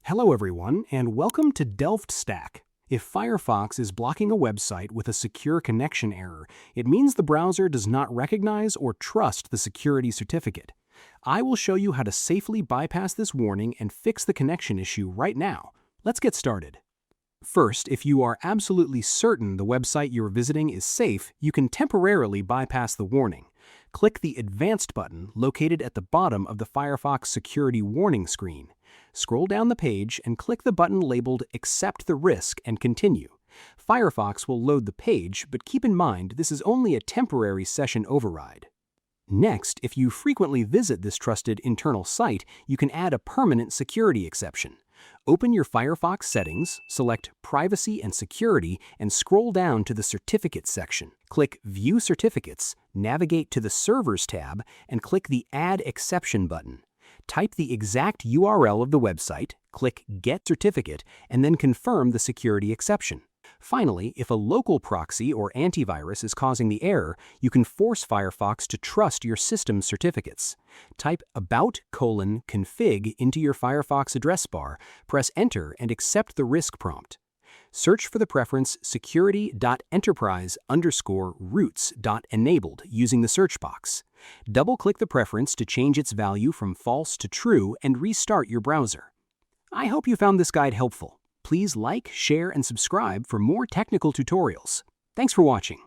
Hello everyone, and welcome to Delft Stack. If Firefox is blocking a website with a secure connection error, it means the browser does not recognize or trust the security certificate. I will show you how to safely bypass this warning and fix the connection issue right now. Let's get started. First, if you are absolutely certain the website you're visiting is safe, you can temporarily bypass the warning. Click the Advanced button located at the bottom of the Firefox security warning screen. Scroll down the page and click the button labeled Accept the Risk and Continue. Firefox will load the page, but keep in mind this is only a temporary session override. Next, if you frequently visit this trusted internal site, you can add a permanent security exception. Open your Firefox settings, select Privacy and Security, and scroll down to the Certificates section. Click View Certificates, navigate to the Servers tab, and click the Add Exception button. Type the exact URL of the website, click Get Certificate, and then confirm the security exception. Finally, if a local proxy or antivirus is causing the error, you can force Firefox to trust your system's certificates. Type about:config into your Firefox address bar, press Enter, and accept the risk prompt. Search for the preference security.enterprise_roots.enabled using the search box. Double-click the preference to change its value from false to true and restart your browser. I hope you found this guide helpful. Please like, share, and subscribe for more technical tutorials. Thanks for watching.